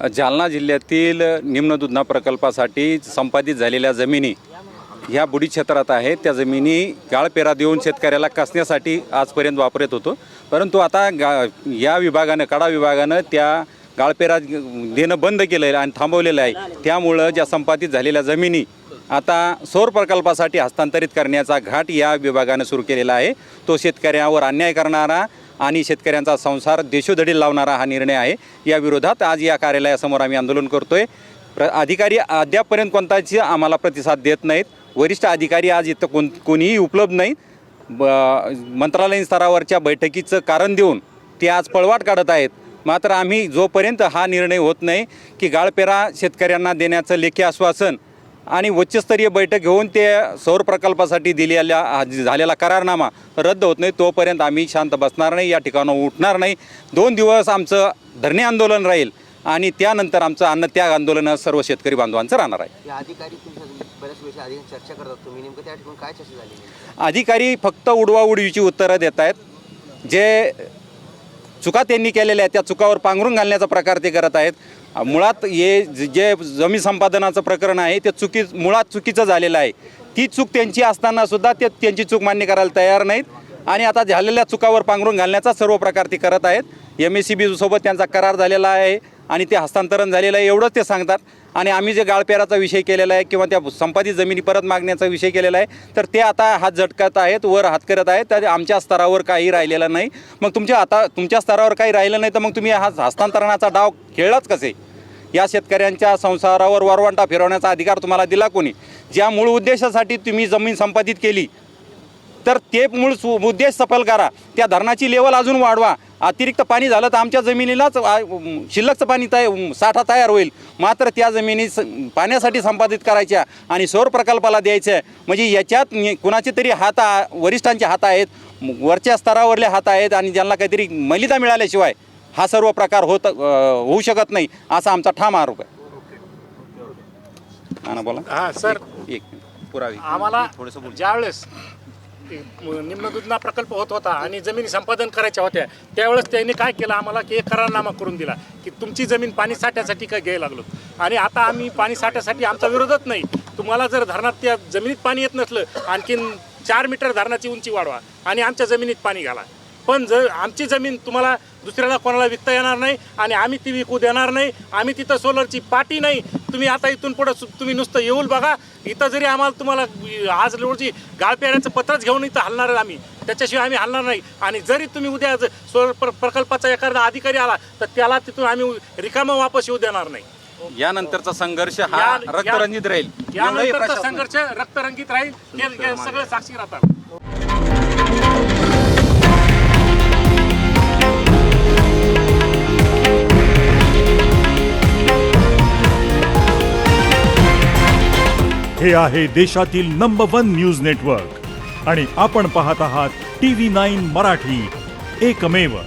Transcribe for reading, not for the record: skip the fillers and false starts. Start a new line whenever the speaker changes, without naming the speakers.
जालना जिल्ह्यातील निम्न दुधना प्रकल्पासाठी संपादित झालेल्या जमिनी ह्या बुडी क्षेत्रात आहेत। त्या जमिनी गाळपेरा देऊन शेतकऱ्याला कसण्यासाठी आजपर्यंत वापरत होतो, परंतु आता या विभागानं कडा विभागानं त्या गाळपेरा देणं बंद केलेलं आणि थांबवलेलं आहे। त्यामुळं ज्या संपादित झालेल्या जमिनी आता सौर प्रकल्पासाठी हस्तांतरित करण्याचा घाट या विभागानं सुरू केलेला आहे। तो शेतकऱ्यावर अन्याय करणारा आणि शेतकऱ्यांचा संसार देशोधडी लावणारा हा निर्णय आहे। या विरोधात आज या कार्यालयासमोर आम्ही आंदोलन करतोय। अधिकारी अद्यापपर्यंत कोणताच आम्हाला प्रतिसाद देत नाहीत। वरिष्ठ अधिकारी आज इथं कोणीही उपलब्ध नाहीत। मंत्रालयीन स्तरावरच्या बैठकीचं कारण देऊन ते आज पळवाट काढत आहेत। मात्र आम्ही जोपर्यंत हा निर्णय होत नाही की गाळपेरा शेतकऱ्यांना देण्याचं लेखी आश्वासन आणि उच्चस्तरीय बैठक घेऊन ते सौर प्रकल्पासाठी झालेला करारनामा रद्द होत नाही, तोपर्यंत आम्ही शांत बसणार नाही, या ठिकाणावर उठणार नाही। 2 दिवस आमचं धरणे आंदोलन राहील आणि त्यानंतर आमचं अन्नत्याग आंदोलन सर्व शेतकरी बांधवांचं राहणार आहे।
अधिकारी बऱ्याच वेळेस आधी चर्चा करतात, तुम्ही नेमकं त्या ठिकाणी काय चर्चा झाली?
अधिकारी फक्त उडवाउडवीची उत्तरं देत आहेत। जे चुका त्यांनी केलेल्या आहेत त्या चुकावर पांघरून घालण्याचा प्रकार ते करत आहेत। मुळात हे जे जमीन संपादनाचं प्रकरण आहे ते मुळात चुकीचं झालेलं आहे। ती चूक त्यांची असताना सुद्धा ते त्यांची चूक मान्य करायला तयार नाहीत आणि आता झालेल्या चुकावर पांघरून घालण्याचा सर्व प्रकार ते करत आहेत। MSCB सोबत त्यांचा करार झालेला आहे आणि ते हस्तांतरण झालेलं आहे एवढंच ते सांगतात। आणि आम्ही जे गाळपेराचा विषय केलेला आहे किंवा त्या संपादित जमिनी परत मागण्याचा विषय केलेला आहे तर ते आता हात झटकत आहेत, वर हात करत आहेत। तर आमच्या स्तरावर काही राहिलेलं नाही। मग तुमच्या स्तरावर काही राहिलं नाही तर मग तुम्ही हा हस्तांतरणाचा डाव खेळलाच कसे? या शेतकऱ्यांच्या संसारावर वरवंटा फिरवण्याचा अधिकार तुम्हाला दिला कोणी? ज्या मूळ उद्देशासाठी तुम्ही जमीन संपादित केली तर ते मूळ उद्देश सफल करा। त्या धरणाची लेवल अजून वाढवा। अतिरिक्त पाणी झालं तर आमच्या जमिनीलाच शिल्लकचं पाणी साठा तयार होईल। मात्र त्या जमिनी पाण्यासाठी संपादित करायच्या आणि सौर प्रकल्पाला द्यायचं म्हणजे याच्यात कुणाचे तरी वरिष्ठांचे हात आहेत, वरच्या स्तरावरले हात आहेत आणि ज्यांना काहीतरी मलिदा मिळाल्याशिवाय हा सर्व प्रकार होऊ शकत नाही असा आमचा ठाम आरोप आहे। ना बोला।
हां सर,
एक पुरावी
आम्हाला ज्यावेळेस निम्न दुधना प्रकल्प होत होता आणि जमिनी संपादन करायच्या होत्या त्यावेळेस त्यांनी काय केलं, आम्हाला की एक करारनामा करून दिला की तुमची जमीन पाणी साठ्यासाठी काय घ्यायला लागलो। आणि आता आम्ही पाणी साठ्यासाठी आमचा विरोधच नाही। तुम्हाला जर धरणात त्या जमिनीत पाणी येत नसलं आणखीन 4 मीटर धरणाची उंची वाढवा आणि आमच्या जमिनीत पाणी घाला। पण जर आमची जमीन तुम्हाला दुसऱ्याला कोणाला विकता येणार नाही आणि आम्ही ती विकू देणार नाही। आम्ही तिथं सोलरची पाटी नाही। तुम्ही आता इथून पुढं तुम्ही नुसतं येऊन बघा, इथं जरी आम्हाला तुम्हाला आज रोजी गाळपेऱ्याचं पत्रच घेऊन इथं हलणार आम्ही, त्याच्याशिवाय आम्ही हलणार नाही। आणि जरी तुम्ही उद्या सोलर प्रकल्पाचा एखादा अधिकारी आला तर त्याला तिथून आम्ही रिकामं वापस येऊ देणार नाही।
यानंतरचा संघर्ष हा रक्तरंजित राहील।
यानंतरचा संघर्ष रक्तरंजित राहील, हे सगळे साक्षी राहतात।
हे आहे देशातील नंबर 1 न्यूज नेटवर्क आणि आपण पाहत आहात TV9 मराठी, एकमेव।